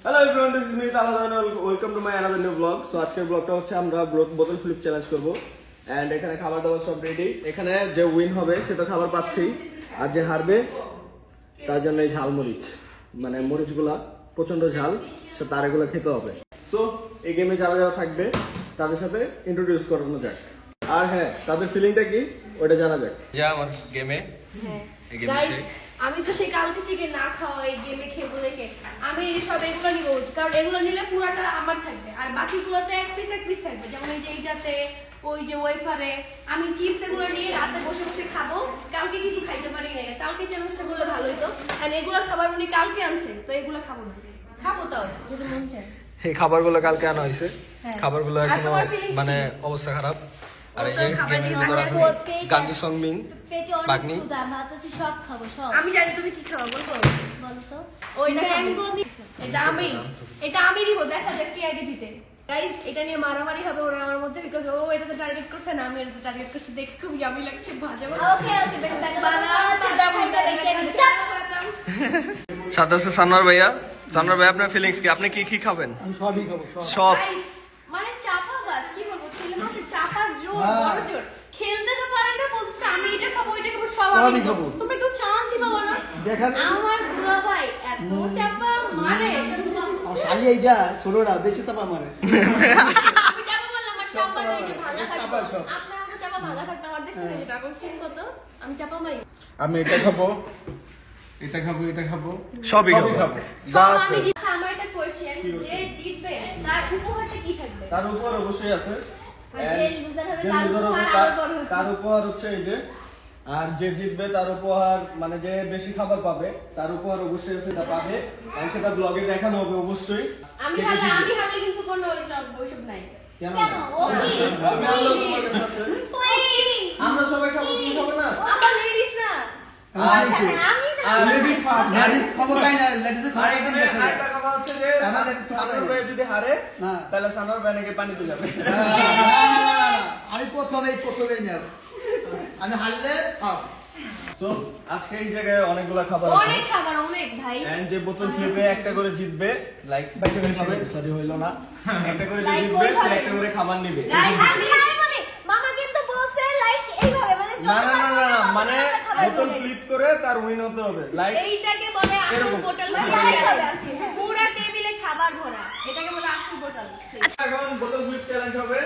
Hello everyone, this is me Taladan. Welcome to my another new vlog. So আজকের ব্লগটা হচ্ছে আমরা বোতল ফ্লিপ চ্যালেঞ্জ করব এন্ড এখানে খাবার দাবার সব রেডি। এখানে যে উইন হবে সে তো খাবার পাচ্ছেই, আর যে হারবে তার জন্য এই ঝালমরিচ, মানে মরিচগুলা প্রচন্ড ঝাল, সে তার এগুলো খেতে হবে। সো এই গেমে যারা যারা থাকবে তাদের সাথে ইন্ট্রোডিউস করানো যাক, আর হ্যাঁ তাদের ফিলিংটা কি ওটা জানা যাক। যা আমার গেমে এই গেমে আমি তো সেই কালকে থেকে না খাওয়া এই গেমে খেলবো দেখে আমি সব এগুলো নিব, কারণ এগুলো নিলে পুরাটা আমার থাকবে আর বাকিগুলোতে এক পিস থাকবে। যেমন এই যে এইটাতে, ওই যে ওয়েফারে, আমি চিপস এগুলো নিয়ে রাতে বসে বসে খাবো। কালকে কিছু খাইতে পারি না, কালকে চ্যালেঞ্জটা করলে ভালো হতো। আর এগুলো খাবার উনি কালকে আনছে, তো এগুলো খাবো না, খাবো তাও যদি মন চায়। এই খাবারগুলো কালকে আনা হয়েছে, খাবারগুলো এখনো মানে অবস্থা খারাপ। আর এই যে গেমের ভিতর আছে গাঞ্জু সংমিং বাগনি, সব খাবো সব। আমি জানি তুমি কি খাও, বলবো বলো তো। ওইটা আমি দিব, দেখা যাক কে আগে জিতে। গাইস এটা নিয়ে মারামারি হবে ওরা আমার মধ্যে, বিকজ ও এটাতে টার্গেট করছে না, আমি এটাতে টার্গেট করছি। দেখে খুব ইয়ামি লাগছে, ভাজা ওকে সাদাসে সানোয়ার ভাইয়া। সানোয়ার ভাই আপনার ফিলিংস কি? আপনি কি কি খাবেন? আমি সবই খাবো সব। মানে চাপা গাছ কি বলবো, ছেলে মানুষ চাপার জোর, বড় জোর। খেলতে তো পারে না, বলছে আমি এটা খাবো ওইটা খাবো, সব আমি খাবো। তুমি একটু চান্সই পাবো না। দেখেন আমার বুড়া ভাই এত চাপা মারে, শালি এইটা ছোটটা বেশি চাপা মারে। আমি চাপা বললাম, আমার চাপা এই যে ভালো থাকবে, আপনি আমার চাপা ভালো থাকবে। আমার দেখছেন এই যে ড্রাগন চেন কত, আমি চাপা মারি। আমি এটা খাবো, এটা খাবো, এটা খাবো, সবই খাবো। সব আমি জিতছি। আমার একটা কোশ্চেন, যে জিতবে তার উপহারটা কি থাকবে? তার উপহার অবশ্যই আছে, যে লুজার হবে তার উপহার হচ্ছে এই যে, আর যে জিতবে তার উপহার মানে যে বেশি খাবার পাবে তার উপহার অবশ্যই সেটা পাবে, আর সেটা ব্লগে দেখানো হবে অবশ্যই। আমি হারলে কিন্তু কোনো ওইসব নাই। কেন? ওই আমরা সবাই খাবো, তুমি খাবে না? আমার লেডিস না, লেডিস ফার্স্ট। লেডিস ক্ষমতাই না, লেডিস আর একটা কথা হচ্ছে যে সানোয়ার ভাই যদি হারে তাহলে সানোয়ার ভাই নাকি পানিতে যাবে। আমি প্রথমেই ম্যাচ, আমি হারলে ফার্স্ট। সো আজকে এই জায়গায় অনেকগুলা খাবার আছে, অনেক খাবার, অনেক ভাই। এন্ড যে বোতল ফ্লিপে একটা করে জিতবে, লাইক বাইসে খাবে, সরি হইলো না, একটা করে যে জিতবে সে একটা করে খাবার নেবে। মামা কিন্তু বলছে লাইক এইভাবে, মানে না না না না, মানে বোতল ফ্লিপ করে তার উইন হতে হবে। লাইক এইটাকে বলে আসল বোতল, পুরো টেবিলে খাবার ভরা, এটাকে বলে আসল বোতল। আচ্ছা এখন বোতল ফ্লিপ চ্যালেঞ্জ হবে,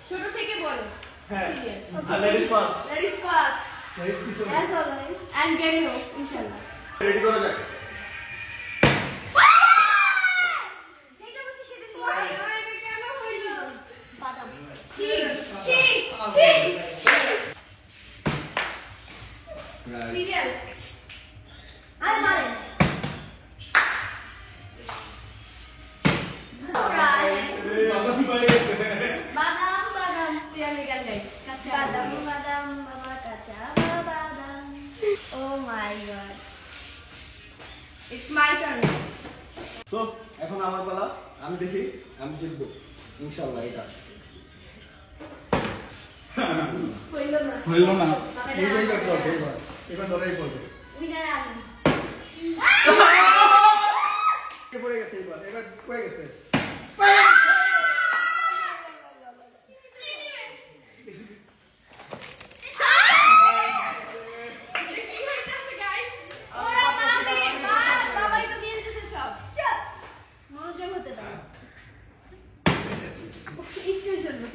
ছোট থেকে বড়। হ্যাঁ, আর ladies first, as always, and game হোক ইনশাআল্লাহ। রেডি করা যাক। যেটা বলছি সেটা করো। এটা কেন হইলো? বাদাম। ঠিক। সিরিয়াল। আরে মারে। বাদাম সিরিয়াল গান গাইস। বাদাম বাবা কাঁচা বাদাম। Oh my god. It's my turn. তো এখন আমার পালা, আমি দেখি আমি জিতবো ইনশাআল্লাহ। এটা হইলো না। এবার ধরেই পড়বে, উইনার আমি। পড়ে গেছে, এবার পড়ে গেছে।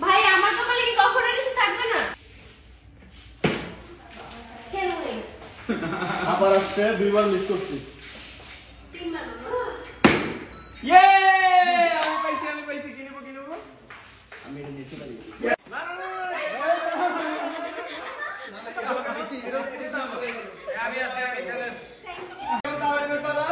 ভাই আমার তো বলে কি কখনো কিছু থাকবে না। কেন নেই? আবার আসছে, দুইবার মিস করছি। 3 মারো। ইয়ে! আমি পাইছি, কি নেব? আমি এটা নিতে পারি। না না না, আমি চ্যালেঞ্জ। তাহলে পালা।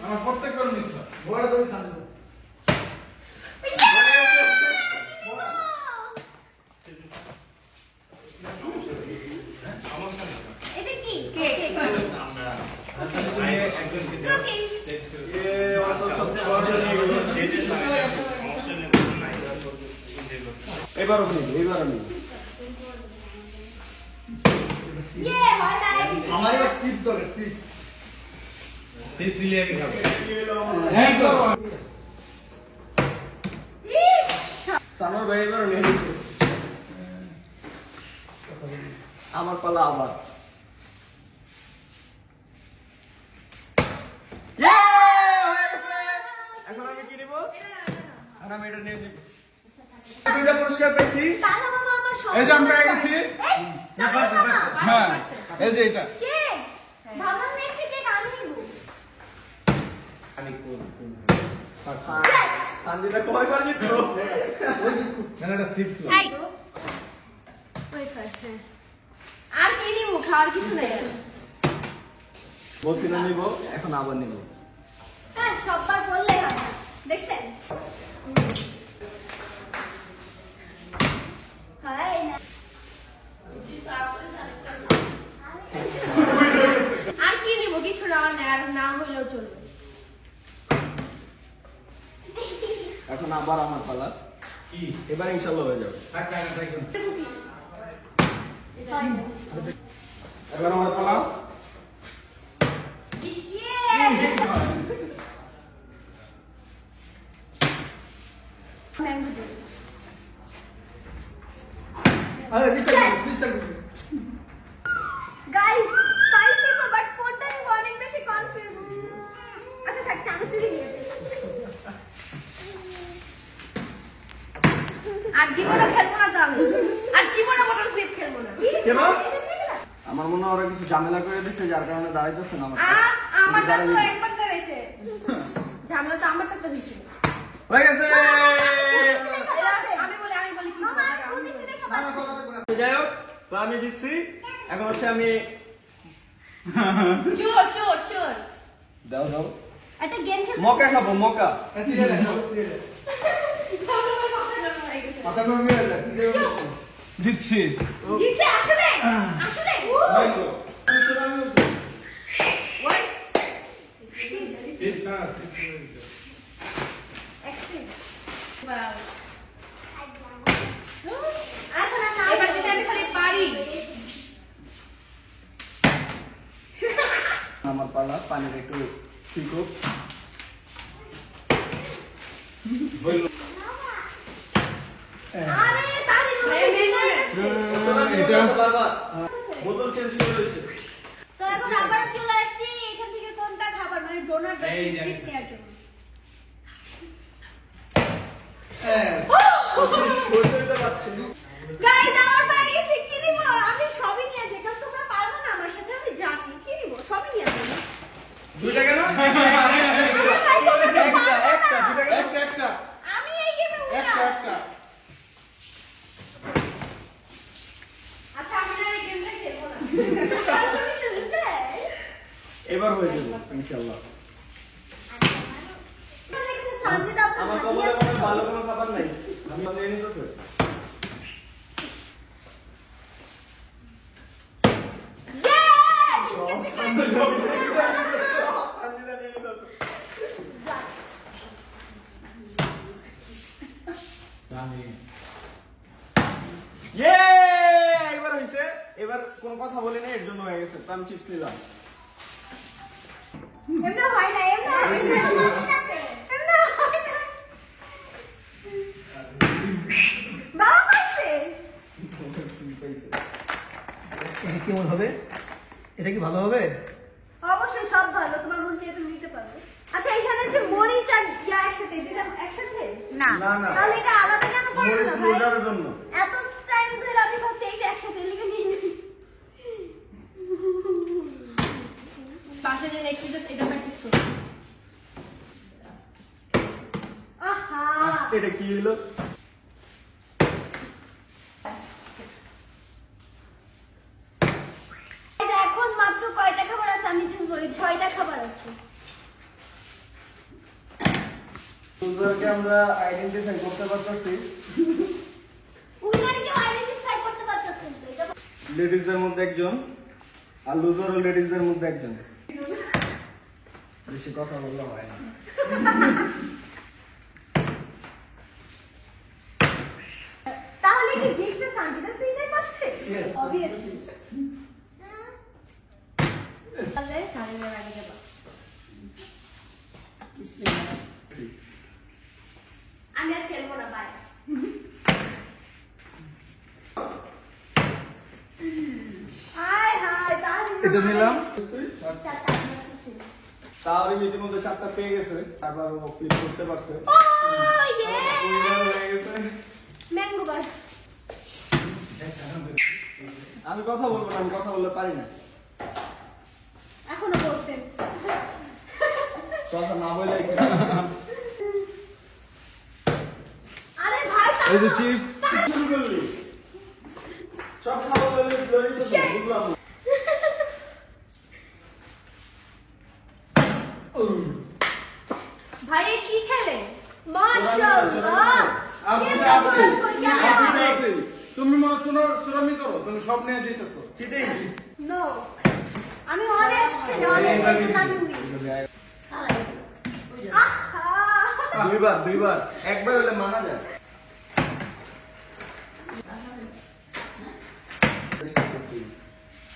আমার প্রত্যেকবার মিস হয়। বড় করে সামনে এটা কি? কেক। এবারও নিবি ইয়ে হয় নাই আমার এবার চিপস দরকার চিপস ফিস দিলে আমি খাবো এই এই তো ইস সানোর ভাই এবার নিয়ে নিচ্ছে। আমার পালা আবার হয়ে গেছে। এখন আমি কি নিব? আর আমি এটা নিয়ে নিব। দুইটা পুরস্কার পেয়েছি। তাহলে মামা আমার সব এই যে আমরা পেয়ে গেছি। হ্যাঁ এই যে এটা কে ভাবলাম মেসি কেক আমি নিব সানজিদা কয় করে জিতলো? না এটা চিপস এই ওই ফাইছে আর কি নিব খাওয়ার কিছু নাই বলছি না নিব, এখন আবার নিব। হ্যাঁ সববার বললেই হয় দেখছেন হাই না আর কি নিব কিছু না আর না হইলেও চলবে এখন আবার আমার পালা। এবার ইনশাল্লাহ হয়ে যাবে। এবার আমার পালা ম্যাঙ্গো জুস আরে মিস্টার গাইস পাইছি তো বাট কোনটা নিব অনেক বেশি কনফিউজ আচ্ছা থাক চানাচুরি নিয়ে আর জীবনে খেলবো না তো আমি আর জীবনে বটল ফ্লিপ খেলবো না কেন? আমার মনে হয় ওরা কিছু ঝামেলা করে দিচ্ছে, যার কারণে দাঁড়াইতেছে না আমার সাথে। আর আমারটা তো একবার দাঁড়াইছে ঝামেলা তো আমারটা তো দিছে হয়ে গেছে। আমি বলি কি মামা আমি দিছি দেখা পাচ্ছি তো যাই হোক, তো আমি জিতছি। এখন হচ্ছে আমি চোর চোর চোর দাও দাও একটা গেম খেলতে মকা খাবো, মকা। সিরিয়াল মাথা করে মেরে দাও জিতছি জিতছে আসলে আসলে এই তো ওই চিপস না এবার যদি আমি খালি পারি আমার পালা, পানির একটু ঠিক হোক। আরে তাহলে এটা বারবার বোতল চেঞ্জ করে দিয়েছে। তো এখন আবার চলে আসছি এখান থেকে কোনটা খাবার মানে ডোনাট বা এই চিপস যে। নেওয়ার জন্য করতে পারছি না। গাইস আমার পেয়ে গেছে কি নিব আমি সবই নিয়ে যাই কারণ তোমরা পারবে না আমার সাথে আমি জানি কি নিব সবই নিয়ে যাই দুইটা কেন? একটা, দুইটা কেন? একটা আমি এই গেমে একটা উইনার একটা আচ্ছা আমি আর এই গেমটা খেলবো না এবার হয়ে যাবে ইনশাআল্লাহ। সঞ্জিতা আমার কপালে কোনো ভালো কোনো খাবার নাই, আমি নিয়ে নিতেছে। এবার হয়েছে, এবার কোনো কথা বলি না, এর জন্য হয়ে গেছে। তো আমি চিপস নিলাম। এমনা হয় না এমনা হয় না এমনা হয় না বাবা পাইছে এটা কেমন হবে? এটা কি ভালো হবে? অবশ্যই সব ভালো তোমার মন চেয়ে তুমি নিতে পারবে আচ্ছা এখানে যে মরিচ আর ইয়া একসাথে দিলাম একসাথে না না, তাহলে এটা আলাদা কেন করছো মরিচ না ভাই লুজারের জন্য। এত টাইম ধরে আমি ভাবছি এইটা একসাথে লিখে নিয়ে নিই পাশে যে নেক্সট এটা প্র্যাকটিস করো আহা এটা কি হলো? এটা এখন মাত্র কয়টা খাবার আছে আমি ঠিক বলি 6টা খাবার আছে লুজারকে আমরা আইডেন্টিফাই করতে পারতেছি। উইনার কেউ আইডেন্টিফাই করতে পারতেছেন তো এটা লেডিজদের মধ্যে একজন, আর লুজারও লেডিজদের মধ্যে একজন। বেশি কথা বললে হয় না। তাহলে কি গিফটটা সানজিদা সিনটাই পাচ্ছে Yes. অবভিয়াসলি এটা নিলাম। তার ইতিমধ্যে 4টা পেয়ে গেছে, তারপর ও ফ্লিপ করতে পারছে। ম্যাঙ্গো বার। আমি কথা বলবো না, আমি কথা বলতে পারি না। এখনো বলছেন কথা না বলে আরে ভাই এই যে চিপস। শুরু করলি সব খাবার বলে বুঝলাম। ভাই এ কি খেলে? মাশাআল্লাহ। তুমি মনে চুরামি করো, তুমি সব নিয়ে যেতেছো। চিটিং। নো আমি অনেস্ট আমি দুইবার একবার হলে মানা যায়।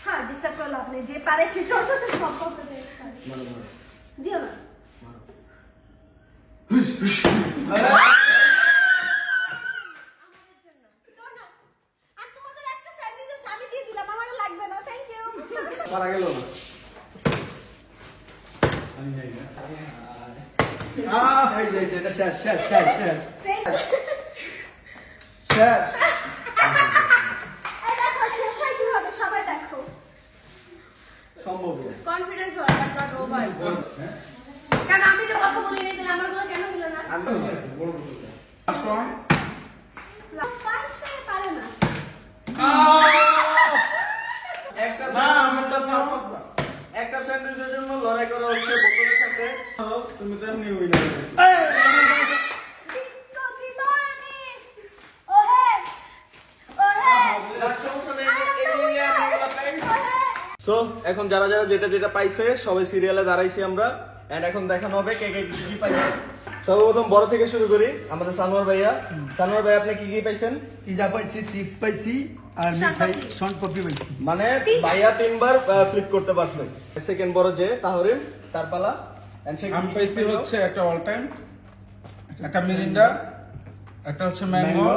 হ্যাঁ ডিস্টার্ব করলো আপনি, যে পারে সে ছোট ছোট সব করতে দিও না। আর তোমাদের একটা স্যান্ডউইচ আমি দিয়ে দিলাম, আমার লাগবে না, থ্যাংক ইউ। মারা গেল না। এই যে এটা শেষ। এই দেখো শেষ হয় কিভাবে, সবাই দেখো। সম্ভব না। কনফিডেন্স বাড়া নট ওভার। কারণ আমি তো কথা বলি নাই, তাহলে আমারগুলো কেন হলো না? আমি তো বড় বড় লাস্ট ওয়ান। পারে না। একটা স্যান্ডউইচের জন্য লড়াই করা হচ্ছে বোতলের সাথে। তুমি তো এমনি উইনার। সো এখন যারা যেটা পাইছে সবাই সিরিয়ালে দাঁড়াইছি আমরা, এন্ড এখন দেখানো হবে কে কি পাইছে। সর্বপ্রথম বড় থেকে শুরু করি, আমাদের সানোয়ার ভাইয়া। সানোয়ার ভাই আপনি কি পাইছেন? পিজা পাইছি, চিপস পাইছি আর মিঠাই শন পপি পাইছি। মানে ভাইয়া 3বার ফ্লিপ করতে পারছে। সেকেন্ড বড় যে তাহরিম, তার পালা। আমি পাইছি হচ্ছে একটা অল টাইম, একটা মিরিন্ডা, একটা হচ্ছে ম্যাঙ্গো,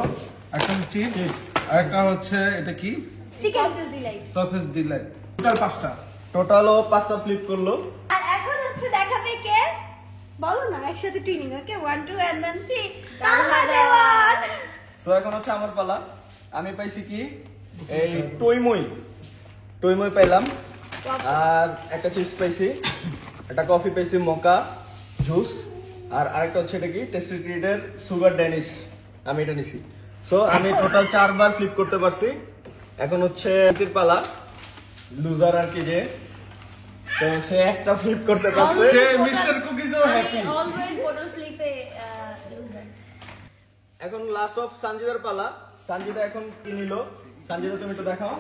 একটা হচ্ছে চিপস, আর একটা হচ্ছে এটা কি chicken delight. Sausage delight. Total 5টা। টোটাল ও 5টা ফ্লিপ করলো। আর এখন হচ্ছে দেখাবে কে, বলো না একসাথে টুইনিং। ওকে 1 2 এন্ড দেন 3 তাহলেওয়ান। সো এখন হচ্ছে আমার পালা। আমি পাইছি কি এই টইমই পাইলাম, আর একটা চিপস পাইছি, একটা কফি পাইছি মোকা জুস, আর আরেকটা হচ্ছে এটা কি টেস্টি ট্রিটের সুগার ড্যানিশ, আমি এটা নিছি। সো আমি টোটাল 4বার ফ্লিপ করতে পারছি। এখন হচ্ছে এর পালা, লুজার আর কি যে, তো সে একটা ফ্লিপ করতে পারছে। সে মিস্টার কুকিজও হ্যাপি। অলওয়েজ বটল ফ্লিপে লুজার। এখন লাস্ট অফ সঞ্জিদার পালা। সঞ্জিদা এখন কি নিল? সঞ্জিদা তুমি তো দেখাও।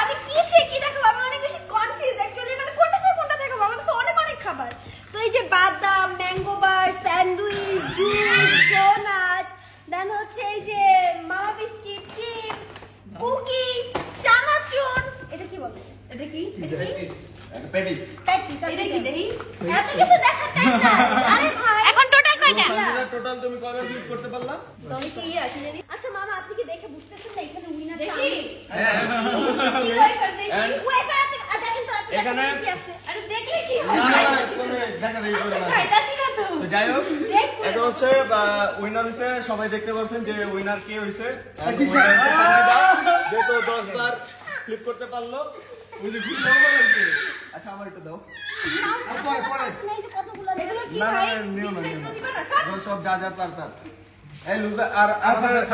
আমি কি থেকে কি দেখাবো, আমি অনেক বেশি কনফিউজ অ্যাকচুয়ালি, মানে কোনটা থেকে কোনটা দেখাবো। আমার কাছে অনেক খাবার, তো এই যে বাদাম, mango bar, sandwich, juice, donut, then হচ্ছে এই যে মামা বিস্কিট, চিপস, কুকি, চানাচুর। এটা কি বলে? এটা কি? প্যাটিস। প্যাটিস। এটা কি দেই? এত কিছু দেখার টাইম না। আরে ভাই এখন টোটাল কয়টা? সঞ্জিদা টোটাল তুমি কয়বার ফ্লিপ করতে পারলা? তুমি কি আছে জানি? আচ্ছা মামা আপনি কি দেখে বুঝতেছেন না এখানে উইনার হ্যাঁ কি ওয়েফার দেখি? ওয়েফার আছে দেখেন তো এখানে কি আছে? আরে দেখলে কি না হয়? না কোনো দেখা দেখি করে না। খাইতাছি না তো। তো যাই হোক, দেখবো। এখন হচ্ছে উইনার হইছে, সবাই দেখতে পাচ্ছেন যে উইনার কে হইছে। যেহেতু 10 বার ফ্লিপ করতে পারলো। আচ্ছা আমার একটু দাও। এগুলো কি না, না, ভাই? নিও না, নিও না। দিবা না, স্যার? এগুলো সব যা তার। এই লুজার আর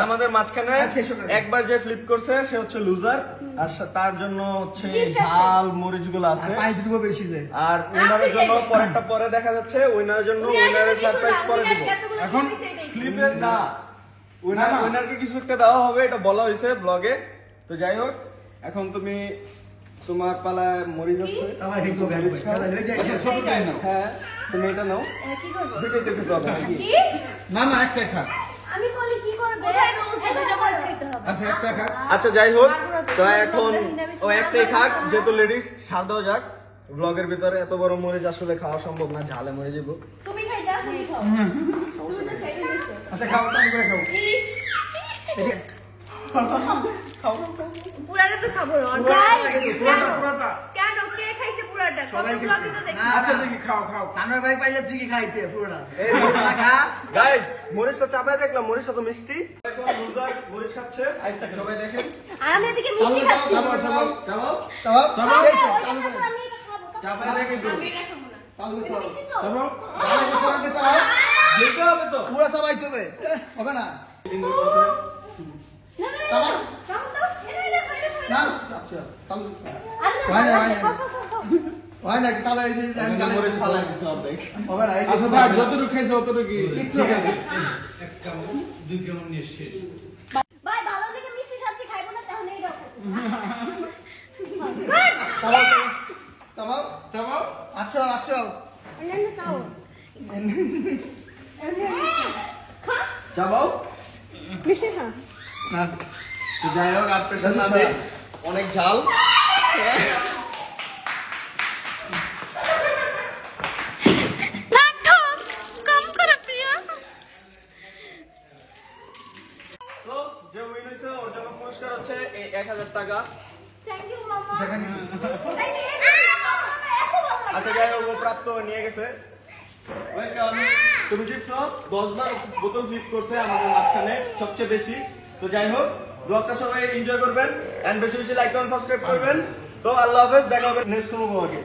আমাদের মাঝখানে একবার যে ফ্লিপ করছে সে হচ্ছে লুজার, আর তার জন্য হচ্ছে Gift আছে। ঝাল মরিচ গুলো আছে। পানি দুটো বেশি যায়। আর উইনারের জন্য পরেরটা পরে দেখা যাচ্ছে, উইনারের জন্য উইনারের সারপ্রাইজ পরে দিব। এখন ফ্লিপের না, উইনারকে কিছু একটা দেওয়া হবে, এটা বলা হয়েছে ব্লগে। তো যাই হোক, এখন তুমি তোমার পালায় মরিচ আছে। আমার ঠিক হবে আমি আচ্ছা ছোটটাই নাও। হ্যাঁ তুমি এটা নাও। কি করব? দুইটাই দেখতে পাবে নাকি? কি? না না একটা খা। আমি বলি কি করব? কোথায় রুলস আছে? দুটো মাছ খেতে হবে। আচ্ছা একটা খা। আচ্ছা যাই হোক, তো এখন ও একটাই খাক, যেহেতু লেডিস ছাড় দেওয়া যাক। ব্লগের ভিতরে এত বড় মরিচ আসলে খাওয়া সম্ভব না, ঝালে মরে যাবো। তুমি খাইতা, তুমি খাও। তুমি তো খাইতে দিছো। আচ্ছা খাও তুমি করে খাও। ইস। পুরাটা তো খাবো না। পুরোটা পুরোটা। কেন কত ব্লগে তো দেখি আচ্ছা দেখি খাও খাও সানোয়ার ভাই পাইলে তুই কি খাইতে পুরোটা গাইস মরিচটা চাপায় দেখলাম মরিচটা তো মিষ্টি এখন লুজার মরিচ খাচ্ছে সবাই দেখেন আমি এদিকে মিষ্টি খাচ্ছি চাপাও চাপাও চাপাও চাপাও আমি এটা খাবো চাপায় দেখেন তো আমি এটা খাবো না চালু করো চলো যেতে হবে তো পুরো সবাই হবে হবে না না না চাপাও। এটা না আচ্ছা চালু আরে হয় না, হয় না। খাও, খাও, খাও, খাও। হয় না চাপাই এই যে আমি গালে মরিচ ফালাই দিছে অর্ধেক হবে না এই যে আচ্ছা থাক যতটুকু খাইছো ততটুকু ঠিক আছে ভাই ভালো দেখে মিষ্টি খাচ্ছি খাইবো না তাহলে এই রকম চাপাও চাপাও চাপাও আচ্ছা আচ্ছা এনে খাও খা চাপাও মিষ্টি খা না তো যাই হোক আর প্রেশার না দিই অনেক ঝাল কম করে প্রিয় তো যে উইন হইছে ওর জন্য পুরস্কার হচ্ছে এই 1000 টাকা থ্যাংক ইউ মামা দেখেন আচ্ছা যাই হোক ও প্রাপ্ত নিয়ে গেছে ওয়েলকাম তুমি জিতছো 10 বার বোতল ফ্লিপ করছে আমাদের মাঝখানে সবচেয়ে বেশি তো যাই হোক ব্লগটা সবাই এনজয় করবেন এন্ড বেশি বেশি লাইক কমেন্ট সাবস্ক্রাইব করবেন তো আল্লাহ হাফেজ দেখা হবে নেক্সট কোনো ব্লগে